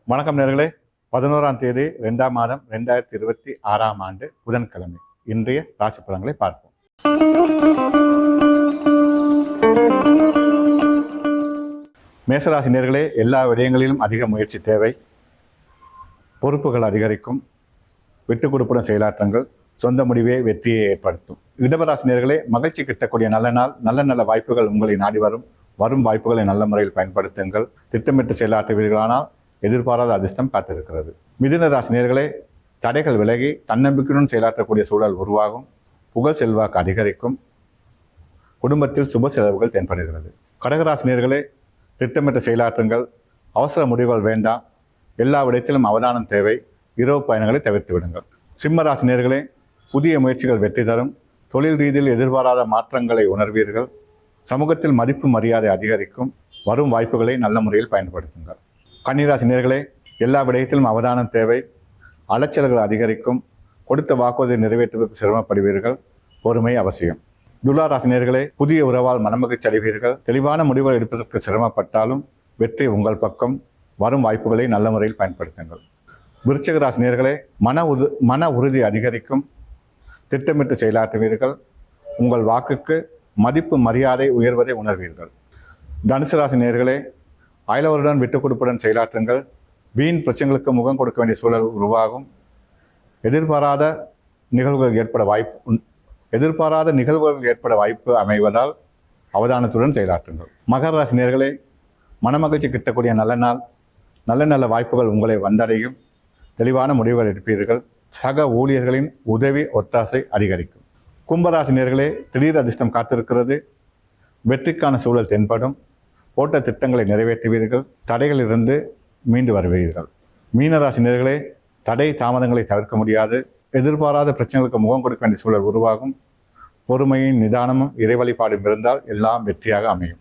வணக்கம் நேர்களே. 11ஆம் தேதி 2ஆம் மாதம் 2026ஆம் ஆண்டு புதன்கிழமை இன்றைய ராசி பலன்களை பார்ப்போம். மேசராசி நேர்களே, எல்லா விடயங்களிலும் அதிக முயற்சி தேவை. பொறுப்புகள் அதிகரிக்கும். விட்டுக் கொடுப்புடன் செயலாற்றங்கள் சொந்த முடிவே வெற்றியை ஏற்படுத்தும். இடபராசி நேர்களே, மகிழ்ச்சி கிட்டக்கூடிய நல்ல நாள். நல்ல வாய்ப்புகள் உங்களை நாடி வரும் வாய்ப்புகளை நல்ல முறையில் பயன்படுத்துங்கள். திட்டமிட்டு செயலாற்றுவீர்களானால் எதிர்பாராத அதிர்ஷ்டம் காத்திருக்கிறது. மிதுன ராசி நேர்களே, தடைகள் விலகி தன்னம்பிக்கையுடன் செயலாற்றக்கூடிய சூழல் உருவாகும். புகழ் செல்வாக்கு அதிகரிக்கும். குடும்பத்தில் சுப செலவுகள் தென்படுகிறது. கடகராசி நேர்களே, திட்டமிட்டு செயலாற்றுங்கள். அவசர முடிவுகள் வேண்டாம். எல்லா விடத்திலும் அவதானம் தேவை. இரவு பயணங்களை தவிர்த்து விடுங்கள். சிம்ம ராசி நேர்களே, புதிய முயற்சிகள் வெற்றி தரும். தொழில் ரீதியில் எதிர்பாராத மாற்றங்களை உணர்வீர்கள். சமூகத்தில் மதிப்பு மரியாதை அதிகரிக்கும். வரும் வாய்ப்புகளை நல்ல முறையில் பயன்படுத்துங்கள். கன்னிராசி நேர்களே, எல்லா விடயத்திலும் அவதானம் தேவை. அலைச்சல்கள் அதிகரிக்கும். கொடுத்த வாக்குறுதியை நிறைவேற்றுவதற்கு சிரமப்படுவீர்கள். பொறுமை அவசியம். துலா ராசி நேர்களே, புதிய உறவால் மனமகிழ்ச்சி அடைவீர்கள். தெளிவான முடிவுகள் எடுப்பதற்கு சிரமப்பட்டாலும் வெற்றி உங்கள் பக்கம். வரும் வாய்ப்புகளை நல்ல முறையில் பயன்படுத்துங்கள். விருச்சிக ராசி நேர்களே, மன உறுதி அதிகரிக்கும். திட்டமிட்டு செயலாற்றுவீர்கள். உங்கள் வாக்குக்கு மதிப்பு மரியாதை உயர்வதை உணர்வீர்கள். தனுசு ராசி நேர்களே, அயலவருடன் விட்டுக் கொடுப்புடன் செயலாற்றுங்கள். வீண் பிரச்சனைகளுக்கு முகம் கொடுக்க வேண்டிய சூழல் உருவாகும். எதிர்பாராத நிகழ்வுகள் ஏற்பட வாய்ப்பு அமைவதால் அவதானத்துடன் செயலாற்றுங்கள். மகர ராசி நேர்களே, மனமகிழ்ச்சி கிட்டக்கூடிய நல்ல நாள். நல்ல வாய்ப்புகள் உங்களை வந்தடையும். தெளிவான முடிவுகள் எடுப்பீர்கள். சக ஊழியர்களின் உதவி ஒத்தாசை அதிகரிக்கும். கும்பராசி நேர்களே, திடீர் அதிர்ஷ்டம் காத்திருக்கிறது. வெற்றிக்கான சூழல் தென்படும். போட்ட திட்டங்களை நிறைவேற்றுவீர்கள். தடைகளிலிருந்து மீண்டு வருவீர்கள். மீனராசி நேர்களே, தடை தாமதங்களை தவிர்க்க முடியாது. எதிர்பாராத பிரச்சனைகளுக்கு முகம் கொடுக்க வேண்டிய சூழல் உருவாகும். பொறுமையும் நிதானமும் இறை வழிபாடும் இருந்தால் எல்லாம் வெற்றியாக அமையும்.